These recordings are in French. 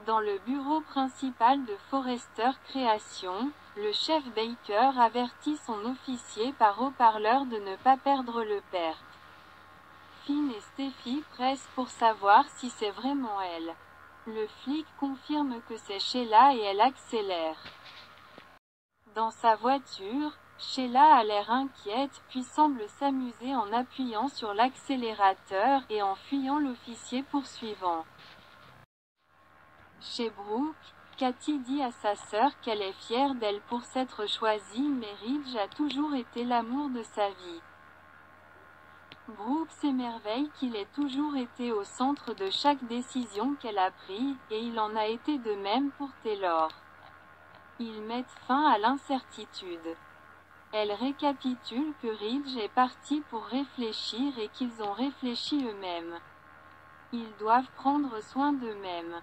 Dans le bureau principal de Forrester Création, le chef Baker avertit son officier par haut-parleur de ne pas perdre le perte. Finn et Steffi pressent pour savoir si c'est vraiment elle. Le flic confirme que c'est Sheila et elle accélère. Dans sa voiture, Sheila a l'air inquiète puis semble s'amuser en appuyant sur l'accélérateur et en fuyant l'officier poursuivant. Chez Brooke, Katie dit à sa sœur qu'elle est fière d'elle pour s'être choisie mais Ridge a toujours été l'amour de sa vie. Brooke s'émerveille qu'il ait toujours été au centre de chaque décision qu'elle a prise, et il en a été de même pour Taylor. Ils mettent fin à l'incertitude. Elle récapitule que Ridge est parti pour réfléchir et qu'ils ont réfléchi eux-mêmes. Ils doivent prendre soin d'eux-mêmes.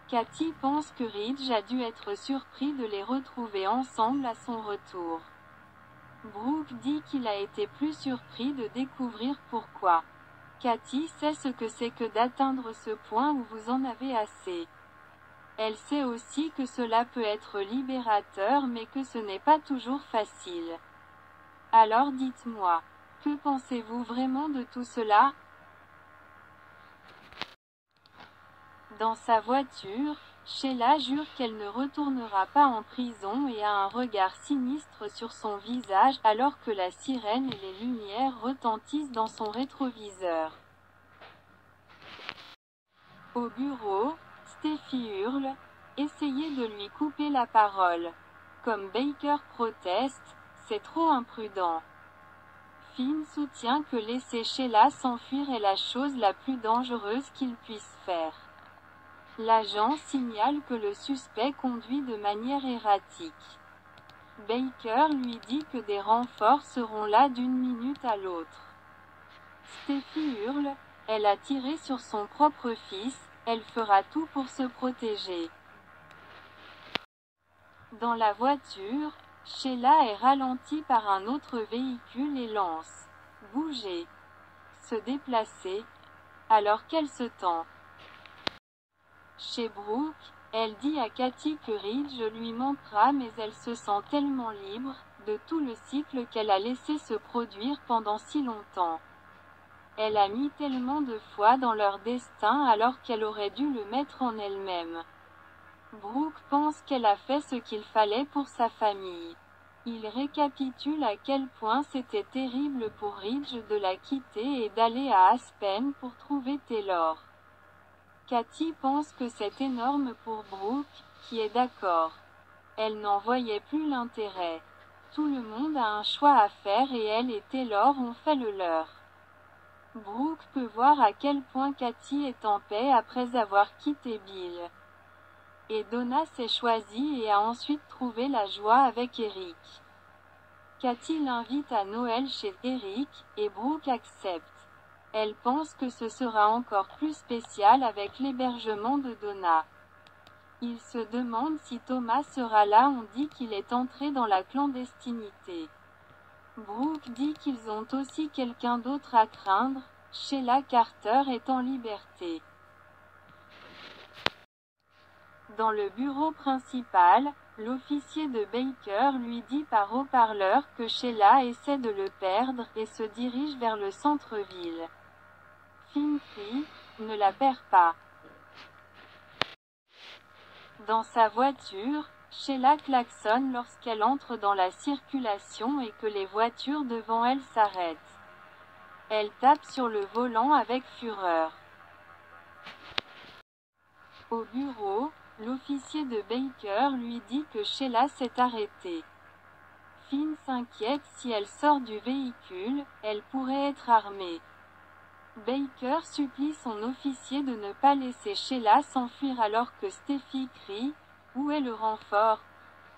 Katie pense que Ridge a dû être surpris de les retrouver ensemble à son retour. Brooke dit qu'il a été plus surpris de découvrir pourquoi. Katie sait ce que c'est que d'atteindre ce point où vous en avez assez. Elle sait aussi que cela peut être libérateur mais que ce n'est pas toujours facile. Alors dites-moi, que pensez-vous vraiment de tout cela? Dans sa voiture, Sheila jure qu'elle ne retournera pas en prison et a un regard sinistre sur son visage alors que la sirène et les lumières retentissent dans son rétroviseur. Au bureau, Steffi hurle « Essayez de lui couper la parole. » Comme Baker proteste, c'est trop imprudent. Finn soutient que laisser Sheila s'enfuir est la chose la plus dangereuse qu'il puisse faire. L'agent signale que le suspect conduit de manière erratique. Baker lui dit que des renforts seront là d'une minute à l'autre. Steffi hurle, elle a tiré sur son propre fils, elle fera tout pour se protéger. Dans la voiture, Sheila est ralentie par un autre véhicule et lance « Bouger !» Se déplacer, alors qu'elle se tend. Chez Brooke, elle dit à Katie que Ridge lui manquera mais elle se sent tellement libre, de tout le cycle qu'elle a laissé se produire pendant si longtemps. Elle a mis tellement de foi dans leur destin alors qu'elle aurait dû le mettre en elle-même. Brooke pense qu'elle a fait ce qu'il fallait pour sa famille. Il récapitule à quel point c'était terrible pour Ridge de la quitter et d'aller à Aspen pour trouver Taylor. Katie pense que c'est énorme pour Brooke, qui est d'accord. Elle n'en voyait plus l'intérêt. Tout le monde a un choix à faire et elle et Taylor ont fait le leur. Brooke peut voir à quel point Katie est en paix après avoir quitté Bill. Et Donna s'est choisie et a ensuite trouvé la joie avec Eric. Katie l'invite à Noël chez Eric, et Brooke accepte. Elle pense que ce sera encore plus spécial avec l'hébergement de Donna. Il se demande si Thomas sera là. On dit qu'il est entré dans la clandestinité. Brooke dit qu'ils ont aussi quelqu'un d'autre à craindre, Sheila Carter est en liberté. Dans le bureau principal, l'officier de Baker lui dit par haut-parleur que Sheila essaie de le perdre et se dirige vers le centre-ville. Finn crie « Ne la perds pas !» Dans sa voiture, Sheila klaxonne lorsqu'elle entre dans la circulation et que les voitures devant elle s'arrêtent. Elle tape sur le volant avec fureur. Au bureau, l'officier de Baker lui dit que Sheila s'est arrêtée. Finn s'inquiète si elle sort du véhicule, elle pourrait être armée. Baker supplie son officier de ne pas laisser Sheila s'enfuir alors que Steffi crie « Où est le renfort ?»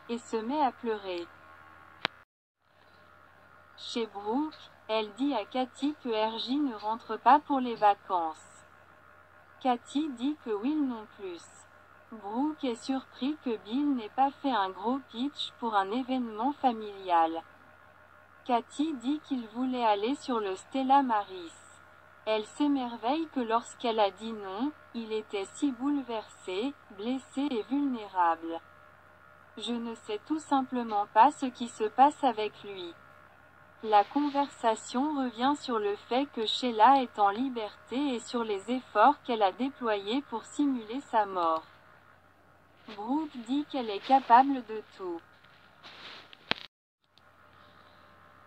et se met à pleurer. Chez Brooke, elle dit à Katie que RJ ne rentre pas pour les vacances. Katie dit que Will non plus. Brooke est surpris que Bill n'ait pas fait un gros pitch pour un événement familial. Katie dit qu'il voulait aller sur le Stella Maris. Elle s'émerveille que lorsqu'elle a dit non, il était si bouleversé, blessé et vulnérable. Je ne sais tout simplement pas ce qui se passe avec lui. La conversation revient sur le fait que Sheila est en liberté et sur les efforts qu'elle a déployés pour simuler sa mort. Brooke dit qu'elle est capable de tout.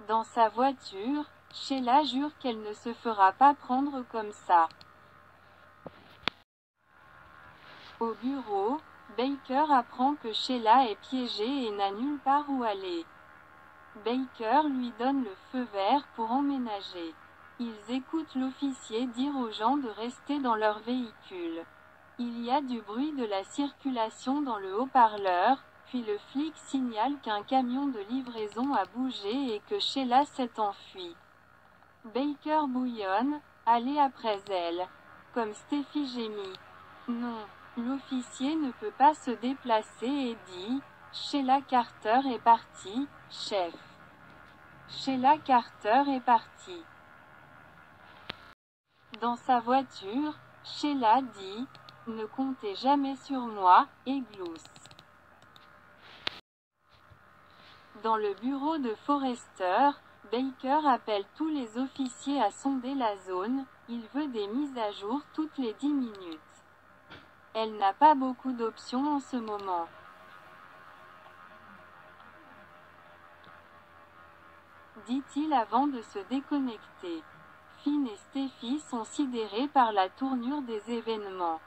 Dans sa voiture, Sheila jure qu'elle ne se fera pas prendre comme ça. Au bureau, Baker apprend que Sheila est piégée et n'a nulle part où aller. Baker lui donne le feu vert pour emménager. Ils écoutent l'officier dire aux gens de rester dans leur véhicule. Il y a du bruit de la circulation dans le haut-parleur, puis le flic signale qu'un camion de livraison a bougé et que Sheila s'est enfuie. Baker bouillonne, allez après elle. Comme Steffi gémit. Non, l'officier ne peut pas se déplacer et dit, Sheila Carter est partie, chef. Sheila Carter est partie. Dans sa voiture, Sheila dit, ne comptez jamais sur moi, et glousse. Dans le bureau de Forrester, Baker appelle tous les officiers à sonder la zone, il veut des mises à jour toutes les 10 minutes. Elle n'a pas beaucoup d'options en ce moment. Dit-il avant de se déconnecter. Finn et Steffi sont sidérés par la tournure des événements.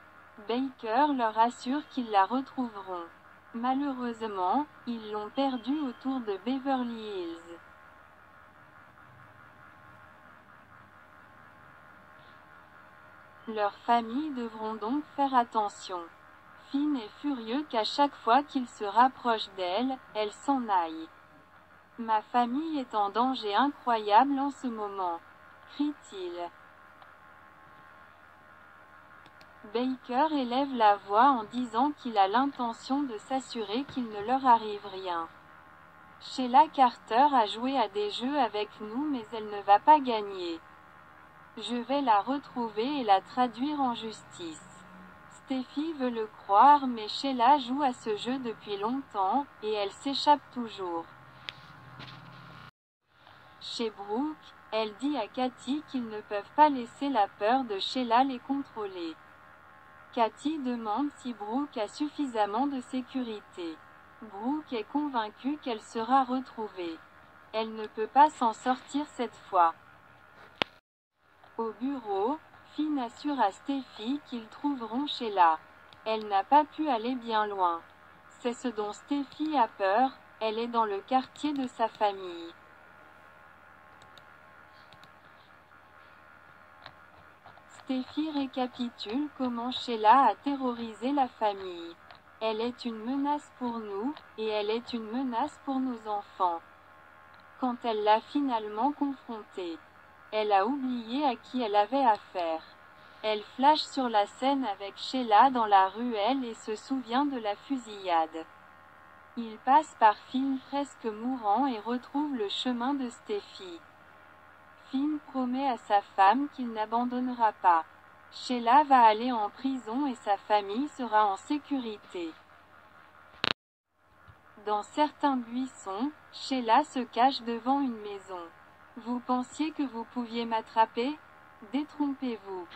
Baker leur assure qu'ils la retrouveront. Malheureusement, ils l'ont perdue autour de Beverly Hills. Leurs familles devront donc faire attention. Finn est furieux qu'à chaque fois qu'il se rapproche d'elle, elle s'en aille. Ma famille est en danger incroyable en ce moment, crie-t-il. Baker élève la voix en disant qu'il a l'intention de s'assurer qu'il ne leur arrive rien. Sheila Carter a joué à des jeux avec nous mais elle ne va pas gagner. Je vais la retrouver et la traduire en justice. Steffi veut le croire mais Sheila joue à ce jeu depuis longtemps, et elle s'échappe toujours. Chez Brooke, elle dit à Cathy qu'ils ne peuvent pas laisser la peur de Sheila les contrôler. Cathy demande si Brooke a suffisamment de sécurité. Brooke est convaincue qu'elle sera retrouvée. Elle ne peut pas s'en sortir cette fois. Au bureau, Finn assure à Steffi qu'ils trouveront Sheila. Elle n'a pas pu aller bien loin. C'est ce dont Steffi a peur, elle est dans le quartier de sa famille. Steffi récapitule comment Sheila a terrorisé la famille. Elle est une menace pour nous, et elle est une menace pour nos enfants. Quand elle l'a finalement confrontée, elle a oublié à qui elle avait affaire. Elle flash sur la scène avec Sheila dans la ruelle et se souvient de la fusillade. Il passe par Finn presque mourant et retrouve le chemin de Steffi. Finn promet à sa femme qu'il n'abandonnera pas. Sheila va aller en prison et sa famille sera en sécurité. Dans certains buissons, Sheila se cache devant une maison. Vous pensiez que vous pouviez m'attraper? Détrompez-vous.